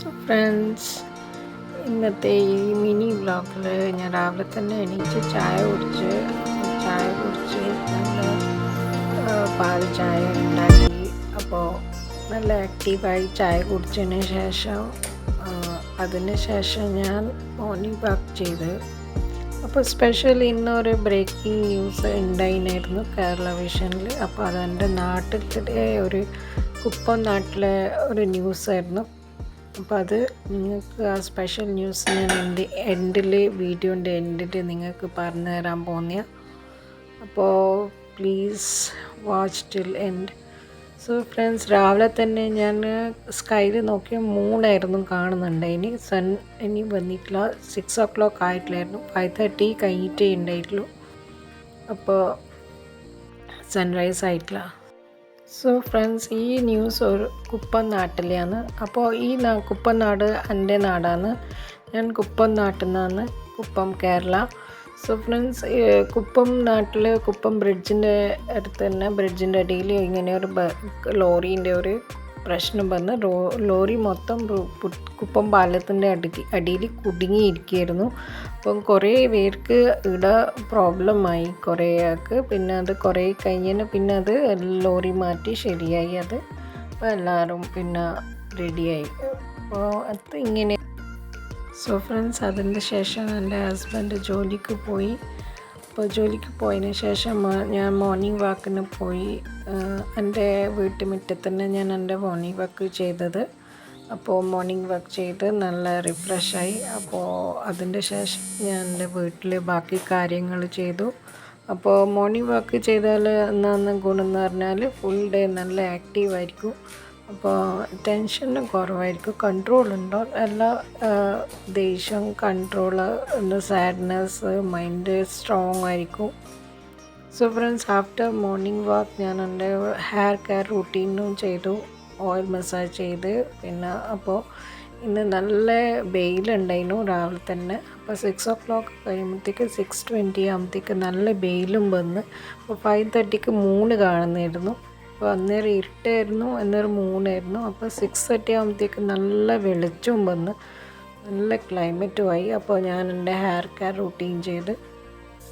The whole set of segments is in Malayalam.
സോ ഫ്രണ്ട്സ്, ഇന്നത്തെ ഈ മിനി വ്ളോഗിൽ ഞാൻ രാവിലെ തന്നെ എണീച്ച് ചായ കുടിച്ച് നല്ല പാൽ ചായ ഉണ്ടാക്കി. അപ്പോൾ നല്ല ആക്റ്റീവായി ചായ കുടിച്ചതിന് ശേഷം ഞാൻ മോർണിംഗ് വാക്ക് ചെയ്ത്. അപ്പോൾ സ്പെഷ്യൽ ഇന്നൊരു ബ്രേക്കിംഗ് ന്യൂസ് ഉണ്ടായിരുന്നു കേരള വിഷനിൽ. അപ്പോൾ അതെൻ്റെ നാട്ടിലെ കുപ്പം നാട്ടിലെ ഒരു ന്യൂസായിരുന്നു. അപ്പോൾ അത് നിങ്ങൾക്ക് ആ സ്പെഷ്യൽ ന്യൂസ് ഞാൻ വീഡിയോൻ്റെ എൻഡിൽ നിങ്ങൾക്ക് പറഞ്ഞു തരാൻ പോകുന്ന. അപ്പോൾ please watch till end. So friends, രാവിലെ തന്നെ ഞാൻ സ്കൈയിൽ നോക്കിയ മൂണായിരുന്നു കാണുന്നുണ്ട്. ഇനി വന്നിട്ടില്ല. 6 o'clock ആയിട്ടില്ലായിരുന്നു, 5:30 കഴിഞ്ഞിട്ടേ ഉണ്ടായിട്ടുള്ളൂ. അപ്പോൾ സൺറൈസ് ആയിട്ടില്ല. സോ ഫ്രണ്ട്സ്, ഈ ന്യൂസ് ഒരു കുപ്പം നാട്ടിലെയാണ്. അപ്പോൾ ഈ കുപ്പം നാട് എൻ്റെ നാടാണ്. ഞാൻ കുപ്പം നാട്ടിൽ നിന്നാണ്, കുപ്പം കേരള. സോ ഫ്രണ്ട്സ്, കുപ്പം നാട്ടിൽ കുപ്പം ബ്രിഡ്ജിൻ്റെ അടുത്ത് തന്നെ, ബ്രിഡ്ജിൻ്റെ അടിയിൽ ഇങ്ങനെ ഒരു ലോറീൻ്റെ ഒരു പ്രശ്നം വന്ന് ലോറി മൊത്തം കുപ്പം പാലത്തിൻ്റെ അടിയിൽ കുടുങ്ങിയിരിക്കുകയായിരുന്നു. അപ്പം കുറേ പേർക്ക് ഇവിടെ പ്രോബ്ലമായി, കുറേ ആൾക്ക്. പിന്നെ അത് കുറേ കഴിഞ്ഞതിന് പിന്നെ അത് ലോറി മാറ്റി ശരിയായി. അത് അപ്പോൾ എല്ലാവരും പിന്നെ റെഡിയായി. അപ്പോൾ അത് ഇങ്ങനെ. സോ ഫ്രണ്ട്സ്, അതിൻ്റെ ശേഷം എൻ്റെ ഹസ്ബൻഡ് ജോലിക്ക് പോയി. അപ്പോൾ ജോലിക്ക് പോയതിന് ശേഷം ഞാൻ മോർണിംഗ് വാക്കിന് പോയി. എൻ്റെ വീട്ടുമുറ്റത്ത് തന്നെ ഞാൻ എൻ്റെ മോർണിംഗ് വാക്ക് ചെയ്തത്. അപ്പോൾ മോർണിംഗ് വാക്ക് ചെയ്ത് നല്ല റിഫ്രഷായി. അപ്പോൾ അതിൻ്റെ ശേഷം ഞാൻ എൻ്റെ വീട്ടിൽ ബാക്കി കാര്യങ്ങൾ ചെയ്തു. അപ്പോൾ മോർണിംഗ് വാക്ക് ചെയ്താൽ എന്നാന്ന് ഗുണം എന്ന് പറഞ്ഞാൽ ഫുൾ ഡേ നല്ല ആക്റ്റീവായിരിക്കും. അപ്പോൾ ടെൻഷനും കുറവായിരിക്കും, കൺട്രോൾ ഉണ്ടോ എല്ലാ ദേഷ്യം കൺട്രോൾ, സാഡ്നെസ്, മൈൻഡ് സ്ട്രോങ് ആയിരിക്കും. So friends, after morning walk ഞാൻ എൻ്റെ ഹെയർ കെയർ റൂട്ടീനും ചെയ്തു, ഓയിൽ മസാജ് ചെയ്ത്. പിന്നെ അപ്പോൾ ഇന്ന് നല്ല വെയിലുണ്ടായിരുന്നു രാവിലെ തന്നെ. അപ്പോൾ 6 o'clock കഴിയുമ്പോഴത്തേക്ക് 6:20 ആകുമ്പോഴത്തേക്ക് നല്ല വെയിലും വന്ന്. അപ്പോൾ 5:30 മൂണ് കാണുന്നായിരുന്നു. അപ്പോൾ അന്നേരം ഇരുട്ടായിരുന്നു, അന്നേരം മൂന്നായിരുന്നു. അപ്പോൾ 6:30 ആകുമ്പോഴത്തേക്ക് നല്ല വെളിച്ചവും വന്ന്, നല്ല ക്ലൈമറ്റുമായി. അപ്പോൾ ഞാൻ എൻ്റെ ഹെയർ കെയർ റൂട്ടീൻ ചെയ്ത്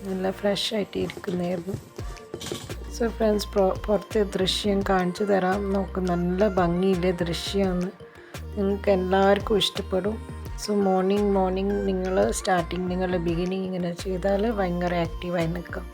നല്ല ഫ്രഷായിട്ട് ഇരിക്കുന്നതായിരുന്നു. സോ ഫ്രണ്ട്സ്, പുറത്തെ ദൃശ്യം കാണിച്ചു തരാം. നോക്കും, നല്ല ഭംഗിയിലെ ദൃശ്യമാണ്, നിങ്ങൾക്ക് എല്ലാവർക്കും ഇഷ്ടപ്പെടും. സോ മോർണിംഗ് നിങ്ങൾ ബിഗിനിങ് ഇങ്ങനെ ചെയ്താൽ ഭയങ്കര ആക്റ്റീവായി നിൽക്കാം.